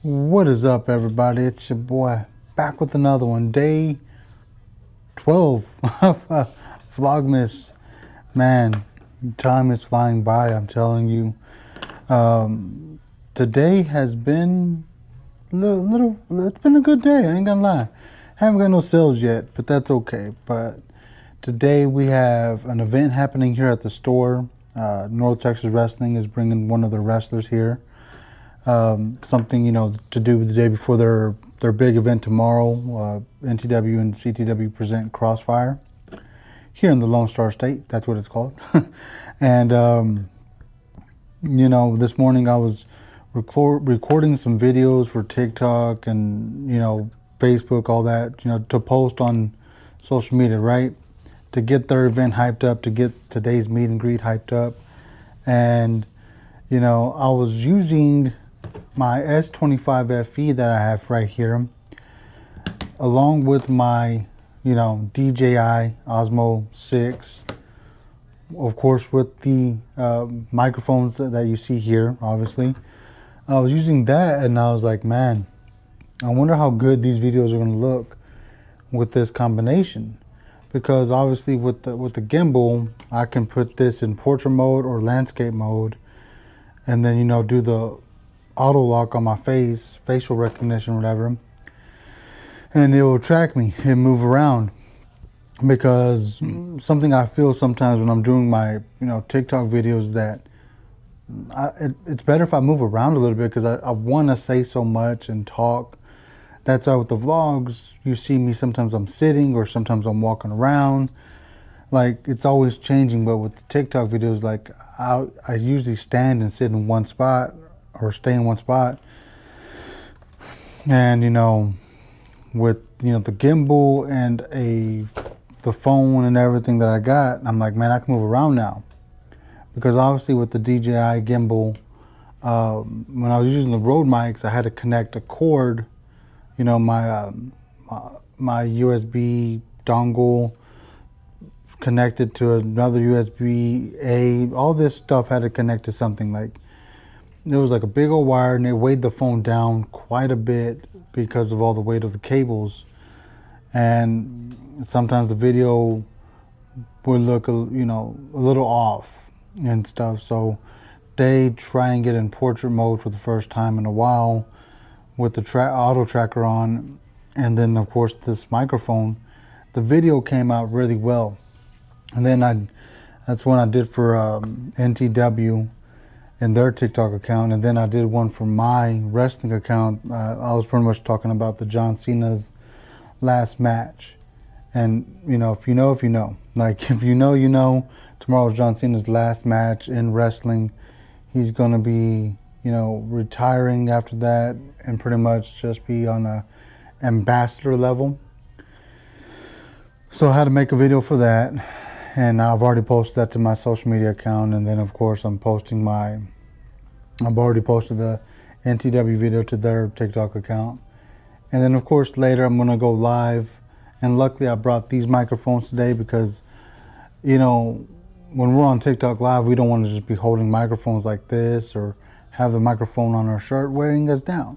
What is up, everybody? It's your boy back with another one. Day 12 of Vlogmas. Man, time is flying by, I'm telling you. Today has been it's been a good day, I ain't gonna lie. Haven't got no sales yet, but that's okay. But today we have an event happening here at the store. North Texas Wrestling is bringing one of their wrestlers here. Something to do with the day before their big event tomorrow. NTW and CTW present Crossfire here in the Lone Star State. That's what it's called. And this morning I was recording some videos for TikTok and Facebook, all that, to post on social media, right? To get their event hyped up, to get today's meet and greet hyped up. And I was using my S25 FE that I have right here, along with my, DJI Osmo 6, of course, with the microphones that you see here, obviously. I was using that and I was like, man, I wonder how good these videos are going to look with this combination. Because obviously with the gimbal, I can put this in portrait mode or landscape mode, and then do the auto lock on my face, facial recognition, whatever, and it will track me and move around. Because something I feel sometimes when I'm doing my TikTok videos, that it's better if I move around a little bit, because I want to say so much and talk. That's why with the vlogs, you see me sometimes I'm sitting or sometimes I'm walking around. Like, it's always changing. But with the TikTok videos, like I usually stand and sit in one spot or stay in one spot. And with the gimbal and the phone and everything that I got, I'm like, man, I can move around now. Because obviously with the DJI gimbal, when I was using the Rode mics, I had to connect a cord. My USB dongle connected to another USB-A. All this stuff had to connect to something. Like, there was like a big old wire, and it weighed the phone down quite a bit because of all the weight of the cables. And sometimes the video would look a little off and stuff. So they try and get in portrait mode for the first time in a while with the auto tracker on, and then of course this microphone. The video came out really well, and then that's one I did for NTW in their TikTok account, and then I did one for my wrestling account. I was pretty much talking about the John Cena's last match, and if you know, like, if you know, tomorrow's John Cena's last match in wrestling. He's gonna be retiring after that, and pretty much just be on a ambassador level. So I had to make a video for that, and I've already posted that to my social media account. And then of course I've already posted the NTW video to their TikTok account. And then of course later I'm gonna go live, and luckily I brought these microphones today because when we're on TikTok live, we don't want to just be holding microphones like this or have the microphone on our shirt weighing us down.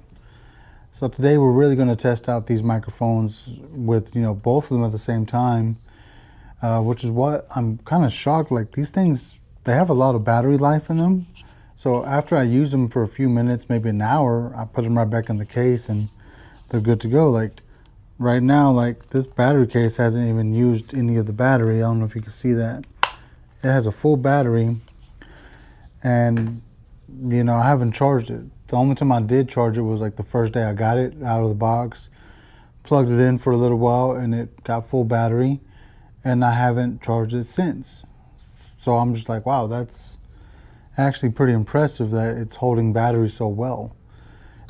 So today we're really going to test out these microphones with both of them at the same time, which is what I'm kind of shocked. Like, these things, they have a lot of battery life in them. So after I use them for a few minutes, maybe an hour, I put them right back in the case and they're good to go. Like right now, like, this battery case hasn't even used any of the battery. I don't know if you can see that. It has a full battery, and I haven't charged it. The only time I did charge it was like the first day I got it out of the box, plugged it in for a little while, and it got full battery, and I haven't charged it since. So I'm just like, wow, that's actually pretty impressive that it's holding battery so well.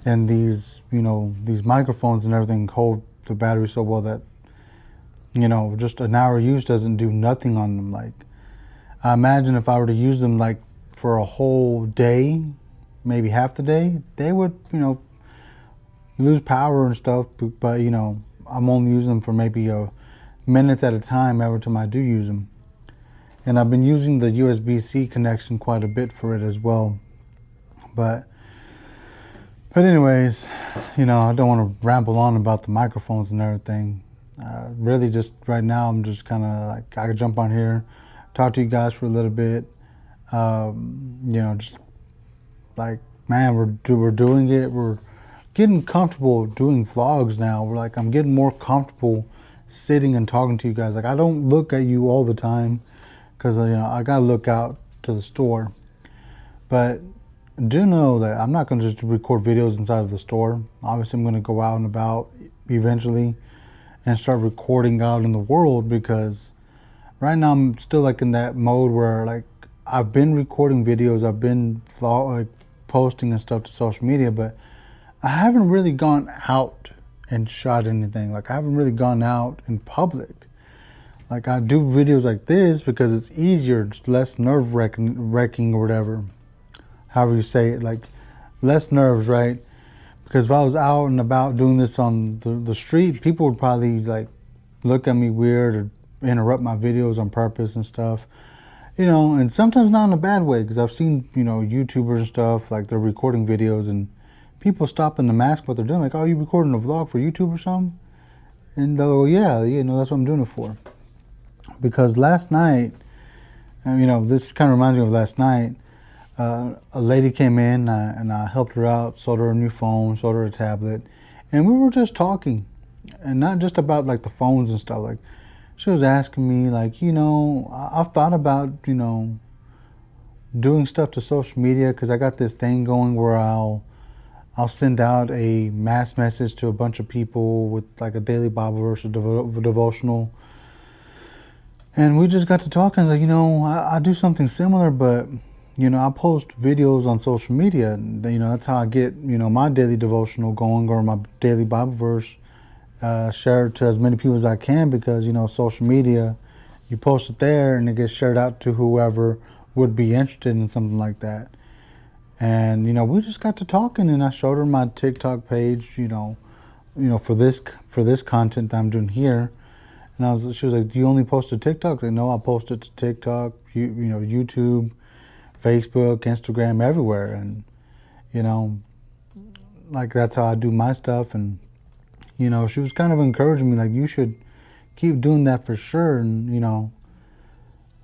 And these microphones and everything hold the battery so well that just an hour use doesn't do nothing on them. Like, I imagine if I were to use them like for a whole day, maybe half the day, they would, lose power and stuff. But I'm only using them for maybe minutes at a time every time I do use them. And I've been using the USB-C connection quite a bit for it as well. But But anyways, you know, I don't want to ramble on about the microphones and everything. Really, just right now, I'm just kind of like, I could jump on here, talk to you guys for a little bit. You know, just like, man, we're doing it. We're getting comfortable doing vlogs now. We're like, I'm getting more comfortable sitting and talking to you guys. Like, I don't look at you all the time because, you know, I got to look out to the store. But do know that I'm not going to just record videos inside of the store. Obviously, I'm going to go out and about eventually and start recording out in the world, because right now I'm still like in that mode where like I've been recording videos, I've been like posting and stuff to social media, but I haven't really gone out and shot anything. Like, I haven't really gone out in public. Like, I do videos like this because it's easier, it's less nerve-wracking or whatever, however you say it, like less nerves, right? Because if I was out and about doing this on the street, people would probably like look at me weird or interrupt my videos on purpose and stuff, you know, and sometimes not in a bad way, because I've seen, you know, YouTubers and stuff, like they're recording videos and people stop in to ask what they're doing, like, oh, you recording a vlog for YouTube or something? And they'll go, yeah, you know, that's what I'm doing it for. Because last night, you know, this kind of reminds me of last night. A lady came in and I helped her out, sold her a new phone, sold her a tablet, and we were just talking, and not just about like the phones and stuff. Like, she was asking me, like, you know, I've thought about, you know, doing stuff to social media, because I got this thing going where I'll send out a mass message to a bunch of people with like a daily Bible verse or devotional. And we just got to talking, like, you know, I do something similar, but, you know, I post videos on social media. And, you know, that's how I get, you know, my daily devotional going, or my daily Bible verse, share it to as many people as I can, because, you know, social media, you post it there and it gets shared out to whoever would be interested in something like that. And, you know, we just got to talking, and I showed her my TikTok page, you know, for this content that I'm doing here. And she was like, do you only post to TikTok? I said, no, I post it to TikTok, you know, YouTube, Facebook, Instagram, everywhere. And, you know, like, that's how I do my stuff. And, you know, she was kind of encouraging me, like, you should keep doing that for sure. And, you know,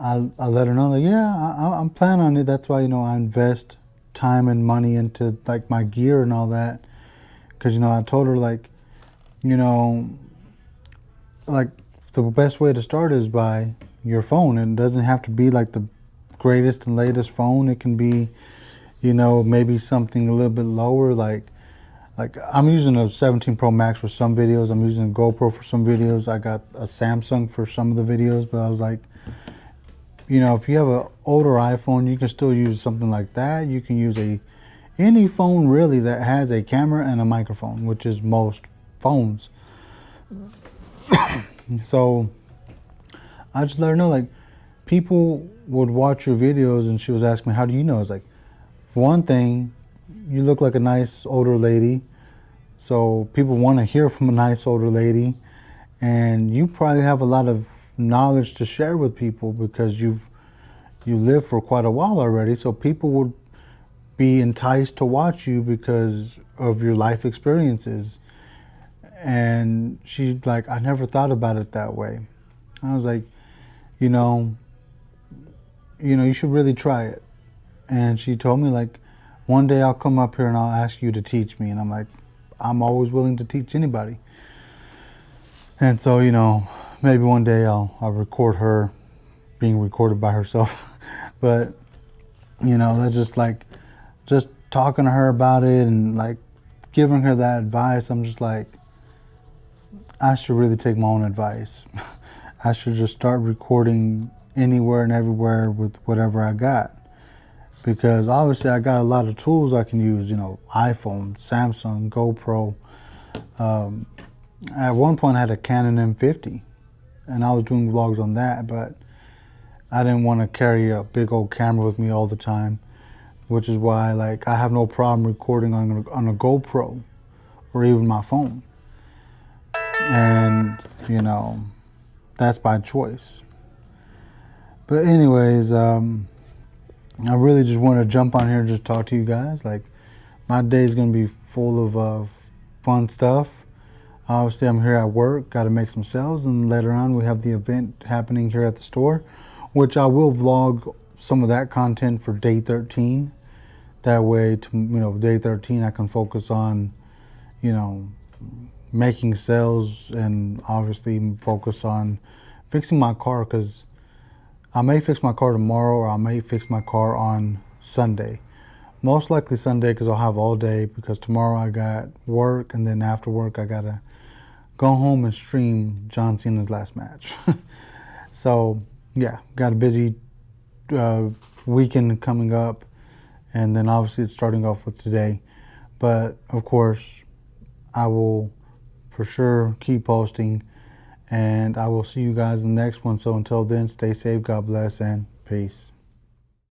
I let her know, like, yeah, I'm planning on it. That's why, you know, I invest time and money into like my gear and all that. Because, you know, I told her, like, you know, like, the best way to start is by your phone. It doesn't have to be like the greatest and latest phone. It can be, you know, maybe something a little bit lower. Like I'm using a 17 Pro Max for some videos. I'm using a GoPro for some videos. I got a Samsung for some of the videos. But I was like, you know, if you have an older iPhone, you can still use something like that. You can use any phone really that has a camera and a microphone, which is most phones. So I just let her know, like, people would watch your videos, and she was asking me, how do you know? I was like, for one thing, you look like a nice older lady, so people want to hear from a nice older lady, and you probably have a lot of knowledge to share with people because you lived for quite a while already, so people would be enticed to watch you because of your life experiences. And she's like, I never thought about it that way. I was like, you know, you should really try it. And she told me, like, one day I'll come up here and I'll ask you to teach me. And I'm like, I'm always willing to teach anybody. And so, you know, maybe one day I'll record her being recorded by herself. But, you know, that's just like, just talking to her about it and like giving her that advice. I'm just like, I should really take my own advice. I should just start recording anywhere and everywhere with whatever I got. Because obviously I got a lot of tools I can use, you know, iPhone, Samsung, GoPro. At one point I had a Canon M50 and I was doing vlogs on that, but I didn't want to carry a big old camera with me all the time, which is why, like, I have no problem recording on a GoPro or even my phone. And, you know, that's by choice. But anyways, I really just want to jump on here and just talk to you guys. Like, my day is going to be full of fun stuff. Obviously, I'm here at work, got to make some sales, and later on we have the event happening here at the store, which I will vlog some of that content for day 13. That way, day 13, I can focus on, making sales, and obviously focus on fixing my car, because I may fix my car tomorrow, or I may fix my car on Sunday. Most likely Sunday, because I'll have all day, because tomorrow I got work, and then after work I gotta go home and stream John Cena's last match. So yeah, got a busy weekend coming up, and then obviously it's starting off with today. But of course, I will for sure keep posting, and I will see you guys in the next one. So until then, stay safe, God bless, and peace.